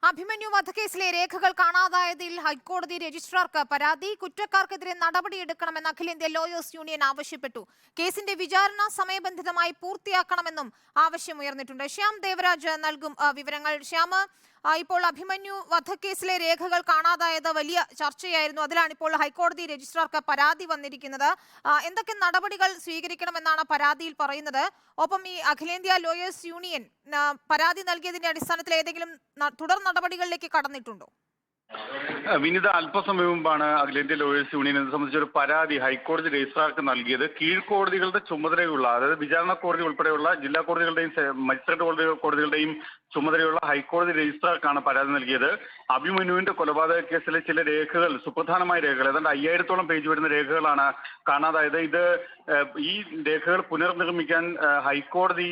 അഭിമന്യു വധക്കേസിലെ രേഖകൾ കാണാതായതിൽ ഹൈക്കോടതി രജിസ്ട്രാർക്ക് പരാതി. കുറ്റക്കാർക്കെതിരെ നടപടിയെടുക്കണമെന്ന് അഖിലേന്ത്യാ ലോയേഴ്സ് യൂണിയൻ ആവശ്യപ്പെട്ടു. കേസിന്റെ വിചാരണ സമയബന്ധിതമായി പൂർത്തിയാക്കണമെന്നും ആവശ്യമുയർന്നിട്ടുണ്ട്. ശ്യാം ദേവരാജ് നൽകും വിവരങ്ങൾ. ശ്യാം, ഇപ്പോൾ അഭിമന്യു വധക്കേസിലെ രേഖകൾ കാണാതായത് വലിയ ചർച്ചയായിരുന്നു. അതിലാണ് ഇപ്പോൾ ഹൈക്കോടതി രജിസ്ട്രാർക്ക് പരാതി വന്നിരിക്കുന്നത്. എന്തൊക്കെ നടപടികൾ സ്വീകരിക്കണമെന്നാണ് പരാതിയിൽ പറയുന്നത്? ഒപ്പം ഈ അഖിലേന്ത്യാ ലോയേഴ്സ് യൂണിയൻ പരാതി നൽകിയതിന്റെ അടിസ്ഥാനത്തിൽ ഏതെങ്കിലും തുടർ നടപടികളിലേക്ക് കടന്നിട്ടുണ്ടോ? വിനിത, അല്പസമയം മുമ്പാണ് അഖിലേന്ത്യാ ലോയേഴ്സ് യൂണിയൻ ഇത് സംബന്ധിച്ചൊരു പരാതി ഹൈക്കോടതി രജിസ്ട്രാർക്ക് നൽകിയത്. കീഴ്ക്കോടതികളുടെ ചുമതലയുള്ള, അതായത് വിചാരണ കോടതി ഉൾപ്പെടെയുള്ള ജില്ലാ കോടതികളുടെയും മജിസ്ട്രേറ്റ് കോടതികളുടെയും ചുമതലയുള്ള ഹൈക്കോടതി രജിസ്ട്രാർക്കാണ് പരാതി നൽകിയത്. അഭിമന്യുവിന്റെ കൊലപാതക കേസിലെ ചില രേഖകൾ, സുപ്രധാനമായ രേഖകൾ, ഏതാണ്ട് 5000-ഓളം പേജ് വരുന്ന രേഖകളാണ് കാണാതായത്. ഈ രേഖകൾ പുനർനിർമ്മിക്കാൻ ഹൈക്കോടതി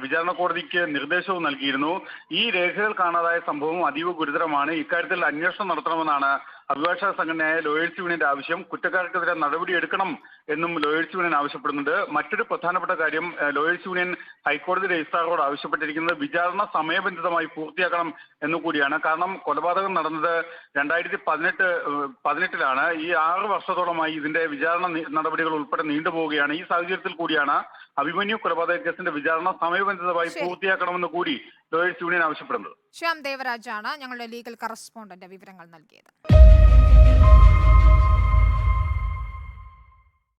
വിചാരണ കോടതിക്ക് നിർദ്ദേശവും നൽകിയിരുന്നു. ഈ രേഖകൾ കാണാതായ സംഭവം അതീവ ഗുരുതരമാണ്. ഇക്കാര്യത്തിൽ അന്വേഷണം നടത്തണമെന്നാണ് അഭിഭാഷക സംഘടനയായ ലോയേഴ്സ് യൂണിയന്റെ ആവശ്യം. കുറ്റക്കാർക്കെതിരെ നടപടിയെടുക്കണം എന്നും ലോയേഴ്സ് യൂണിയൻ ആവശ്യപ്പെടുന്നുണ്ട്. മറ്റൊരു പ്രധാനപ്പെട്ട കാര്യം, ലോയേഴ്സ് യൂണിയൻ ഹൈക്കോടതി രജിസ്ട്രാറോട് ആവശ്യപ്പെട്ടിരിക്കുന്നത് വിചാരണ സമയബന്ധിതമായി പൂർത്തിയാക്കണം എന്നുകൂടിയാണ്. കാരണം കൊലപാതകം നടന്നത് 2018-ലാണ്. ഈ 6 വർഷത്തോളമായി ഇതിന്റെ വിചാരണ നടപടികൾ ഉൾപ്പെടെ നീണ്ടുപോവുകയാണ്. ഈ സാഹചര്യത്തിൽ കൂടിയാണ് അഭിമന്യു കൊലപാതക കേസിന്റെ വിചാരണ സമയബന്ധിതമായി പൂർത്തിയാക്കണമെന്ന് കൂടി ലോയേഴ്സ് യൂണിയൻ ആവശ്യപ്പെടുന്നത്. ശ്യാം ദേവരാജാണ് ഞങ്ങളുടെ ലീഗൽ കറസ്പോണ്ടന്റ് വിവരങ്ങൾ നൽകിയത്.